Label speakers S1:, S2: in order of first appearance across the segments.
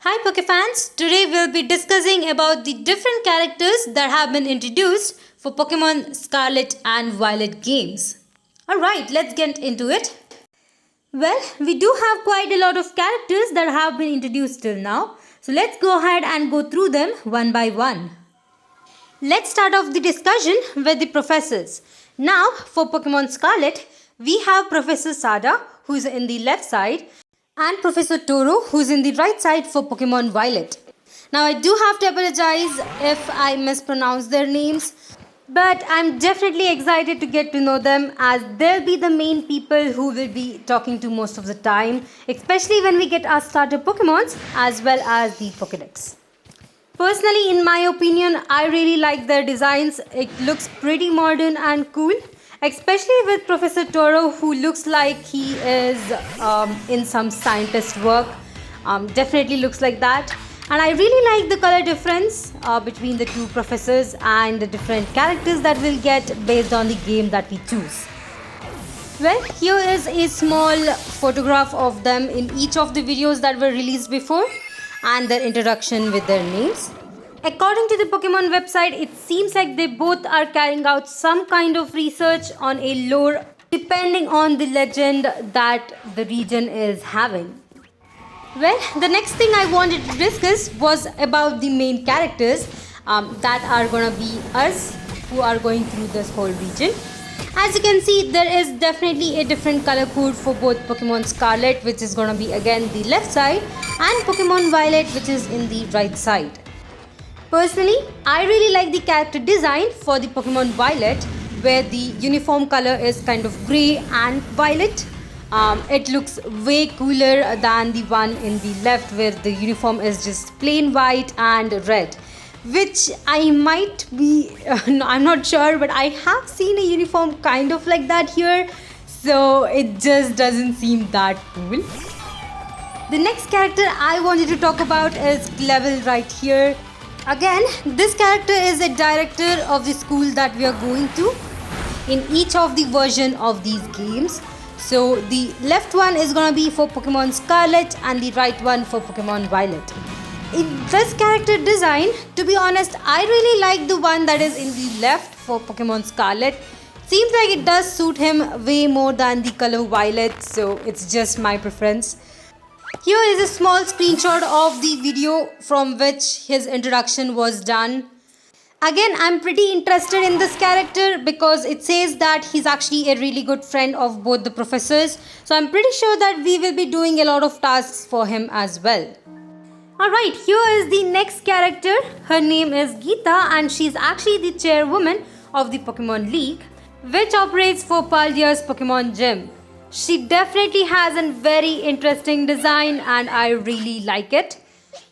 S1: Hi Pokefans, today we'll be discussing about the different characters that have been introduced for Pokemon Scarlet and Violet games. Alright, let's get into it. Well, we do have quite a lot of characters that have been introduced till now. So let's go ahead and go through them one by one. Let's start off the discussion with the professors. Now, for Pokemon Scarlet, we have Professor Sada, who is in the left side, and Professor Toro, who's in the right side for Pokemon Violet. Now I do have to apologize if I mispronounce their names, but I'm definitely excited to get to know them as they'll be the main people who will be talking to most of the time, especially when we get our starter Pokemons as well as the Pokedex. Personally, in my opinion, I really like their designs. It looks pretty modern and cool. Especially with Professor Toro, who looks like he is in some scientist work. Definitely looks like that. And I really like the color difference between the two professors and the different characters that we'll get based on the game that we choose. Well, here is a small photograph of them in each of the videos that were released before and their introduction with their names. According to the Pokemon website, it seems like they both are carrying out some kind of research on a lore depending on the legend that the region is having. Well, the next thing I wanted to discuss was about the main characters that are gonna be us who are going through this whole region. As you can see, there is definitely a different color code for both Pokemon Scarlet, which is gonna be again the left side, and Pokemon Violet, which is in the right side. Personally, I really like the character design for the Pokemon Violet, where the uniform color is kind of grey and violet. It looks way cooler than the one in the left, where the uniform is just plain white and red. Which I might be, I'm not sure, but I have seen a uniform kind of like that here. So it just doesn't seem that cool. The next character I wanted to talk about is Level right here. Again, this character is a director of the school that we are going to in each of the version of these games. So the left one is gonna be for Pokemon Scarlet and the right one for Pokemon Violet. In this character design, to be honest, I really like the one that is in the left for Pokemon Scarlet. Seems like it does suit him way more than the color Violet, so it's just my preference. Here is a small screenshot of the video from which his introduction was done. Again, I'm pretty interested in this character because it says that he's actually a really good friend of both the professors. So I'm pretty sure that we will be doing a lot of tasks for him as well. Alright, here is the next character. Her name is Geeta and she's actually the chairwoman of the Pokemon League, which operates for Paldia's Pokemon Gym. She definitely has a very interesting design and I really like it.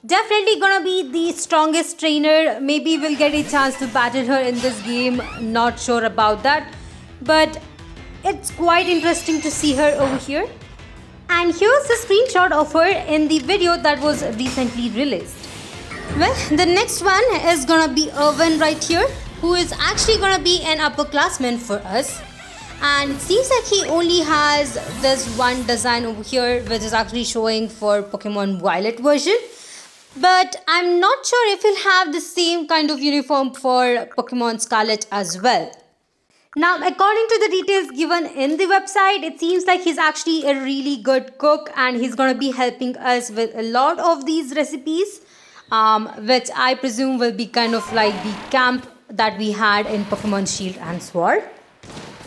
S1: Definitely gonna be the strongest trainer. Maybe we'll get a chance to battle her in this game. Not sure about that. But it's quite interesting to see her over here. And here's a screenshot of her in the video that was recently released. Well, the next one is gonna be Irwin right here, who is actually gonna be an upperclassman for us. And it seems like he only has this one design over here, which is actually showing for Pokemon Violet version. But I'm not sure if he'll have the same kind of uniform for Pokemon Scarlet as well. Now, according to the details given in the website, it seems like he's actually a really good cook and he's going to be helping us with a lot of these recipes, which I presume will be kind of like the camp that we had in Pokemon Shield and Sword.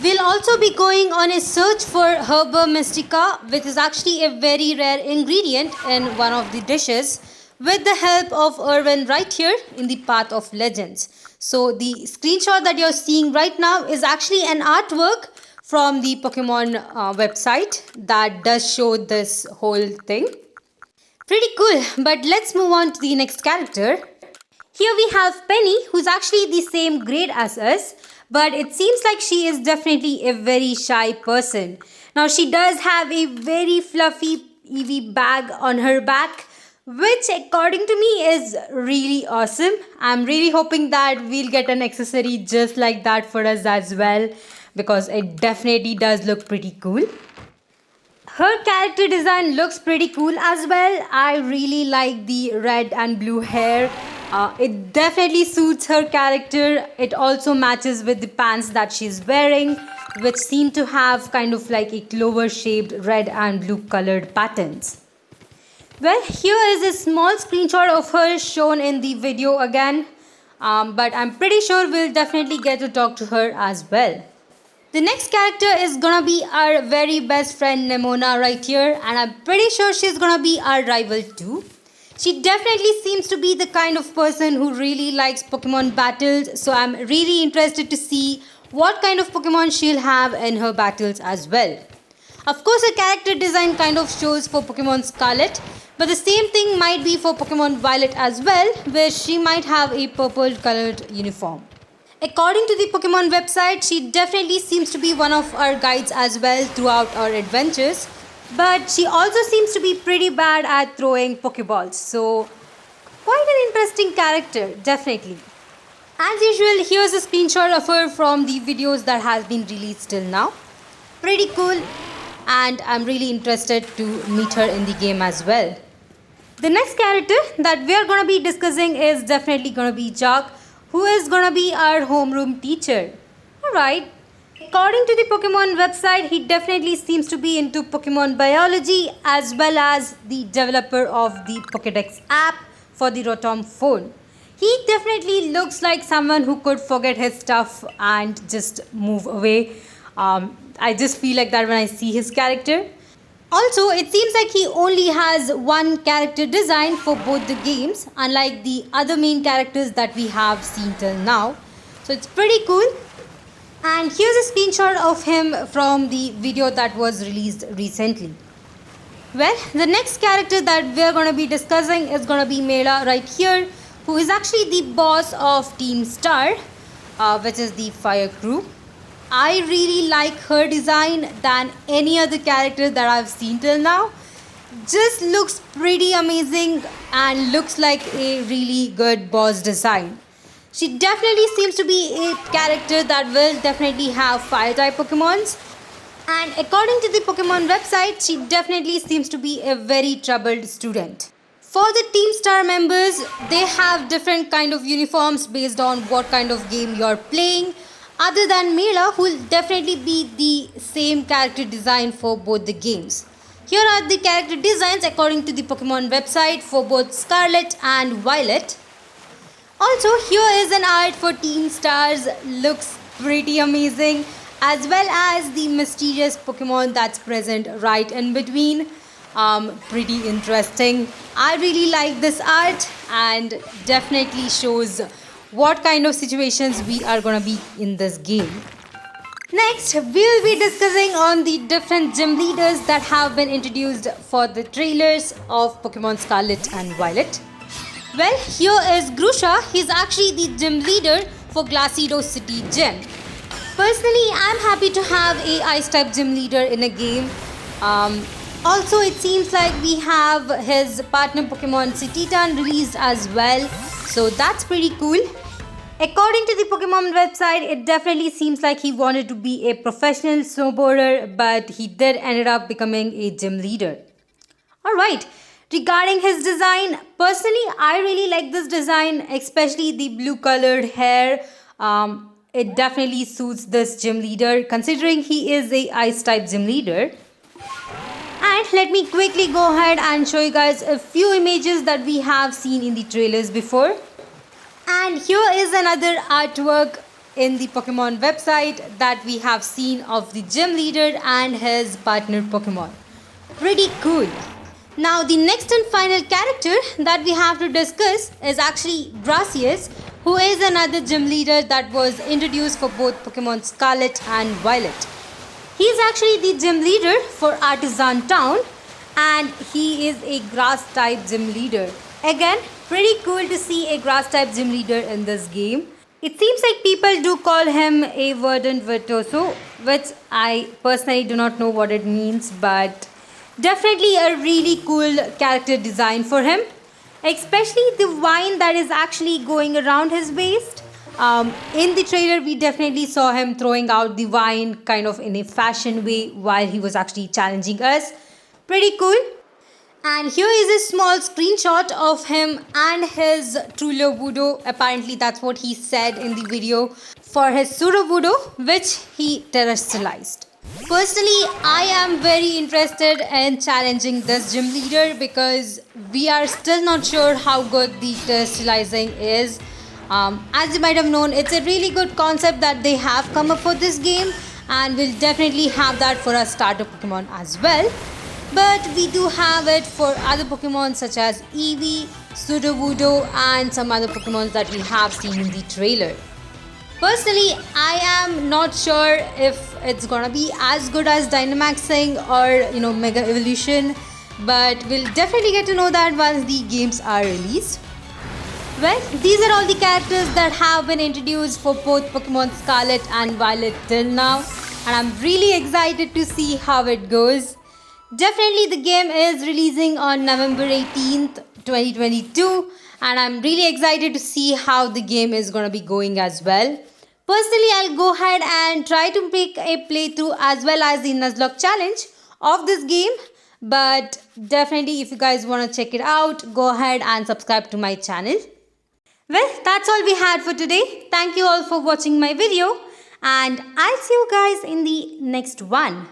S1: We'll also be going on a search for Herba Mystica, which is actually a very rare ingredient in one of the dishes, with the help of Irwin right here in the Path of Legends. So the screenshot that you're seeing right now is actually an artwork from the Pokemon website that does show this whole thing. Pretty cool, but let's move on to the next character. Here we have Penny, who's actually the same grade as us, but it seems like she is definitely a very shy person. Now she does have a very fluffy EV bag on her back, which according to me is really awesome. I'm really hoping that we'll get an accessory just like that for us as well, because it definitely does look pretty cool. Her character design looks pretty cool as well. I really like the red and blue hair. It definitely suits her character. It also matches with the pants that she's wearing, which seem to have kind of like a clover shaped red and blue colored patterns. Well, here is a small screenshot of her shown in the video again, but I'm pretty sure we'll definitely get to talk to her as well. The next character is gonna be our very best friend Nemona right here, and I'm pretty sure she's gonna be our rival too. She definitely seems to be the kind of person who really likes Pokemon battles, so I'm really interested to see what kind of Pokemon she'll have in her battles as well. Of course, her character design kind of shows for Pokemon Scarlet, but the same thing might be for Pokemon Violet as well, where she might have a purple colored uniform. According to the Pokemon website, she definitely seems to be one of our guides as well throughout our adventures, but she also seems to be pretty bad at throwing Pokeballs, so quite an interesting character, definitely. As usual, here's a screenshot of her from the videos that has been released till now. Pretty cool, and I'm really interested to meet her in the game as well. The next character that we are going to be discussing is definitely going to be Jack, who is going to be our homeroom teacher. Alright, according to the Pokemon website, he definitely seems to be into Pokemon biology as well as the developer of the Pokédex app for the Rotom phone. He definitely looks like someone who could forget his stuff and just move away. I just feel like that when I see his character. Also, it seems like he only has one character design for both the games, unlike the other main characters that we have seen till now. So it's pretty cool. And here's a screenshot of him from the video that was released recently. Well, the next character that we're going to be discussing is going to be Mela right here, who is actually the boss of Team Star, which is the fire crew. I really like her design than any other character that I've seen till now. Just looks pretty amazing and looks like a really good boss design. She definitely seems to be a character that will definitely have fire type Pokemons. And according to the Pokemon website, she definitely seems to be a very troubled student. For the Team Star members, they have different kind of uniforms based on what kind of game you're playing. Other than Mela, who will definitely be the same character design for both the games. Here are the character designs according to the Pokemon website for both Scarlet and Violet. Also, here is an art for Team Stars. Looks pretty amazing, as well as the mysterious Pokemon that's present right in between. Pretty interesting. I really like this art and definitely shows what kind of situations we are going to be in this game. Next, we will be discussing on the different gym leaders that have been introduced for the trailers of Pokemon Scarlet and Violet. Well, here is Grusha. He's actually the gym leader for Glacido City Gym. Personally, I'm happy to have a Ice-type gym leader in a game. Also, it seems like we have his partner Pokemon Cetitan released as well. So that's pretty cool. According to the Pokemon website, it definitely seems like he wanted to be a professional snowboarder, but he did ended up becoming a gym leader. Alright, regarding his design, personally I really like this design, especially the blue colored hair. It definitely suits this gym leader considering he is a ice type gym leader. And let me quickly go ahead and show you guys a few images that we have seen in the trailers before. And here is another artwork in the Pokemon website that we have seen of the gym leader and his partner Pokemon. Pretty cool. Now the next and final character that we have to discuss is actually Gracias, who is another gym leader that was introduced for both Pokemon Scarlet and Violet. He is actually the gym leader for Artisan Town and he is a grass type gym leader. Again, pretty cool to see a grass type gym leader in this game. It seems like people do call him a verdant virtuoso, which I personally do not know what it means, but definitely a really cool character design for him. Especially the vine that is actually going around his waist. In the trailer, we definitely saw him throwing out the vine kind of in a fashion way while he was actually challenging us. Pretty cool. And here is a small screenshot of him and his Trullo Voodoo. Apparently that's what he said in the video for his Pseudo Voodoo, which he terrestrialized. Personally, I am very interested in challenging this gym leader because we are still not sure how good the terrestrializing is. As you might have known, it's a really good concept that they have come up for this game, and we'll definitely have that for our starter Pokemon as well. But we do have it for other Pokemon such as Eevee, Sudowoodo, and some other Pokemon that we have seen in the trailer. Personally, I am not sure if it's gonna be as good as Dynamaxing or Mega Evolution, but we'll definitely get to know that once the games are released. Well, these are all the characters that have been introduced for both Pokemon Scarlet and Violet till now, and I'm really excited to see how it goes. Definitely the game is releasing on November 18th, 2022, and I'm really excited to see how the game is going to be going as well. Personally, I'll go ahead and try to make a playthrough as well as the Nuzlocke challenge of this game. But definitely if you guys want to check it out, go ahead and subscribe to my channel. Well, that's all we had for today. Thank you all for watching my video, and I'll see you guys in the next one.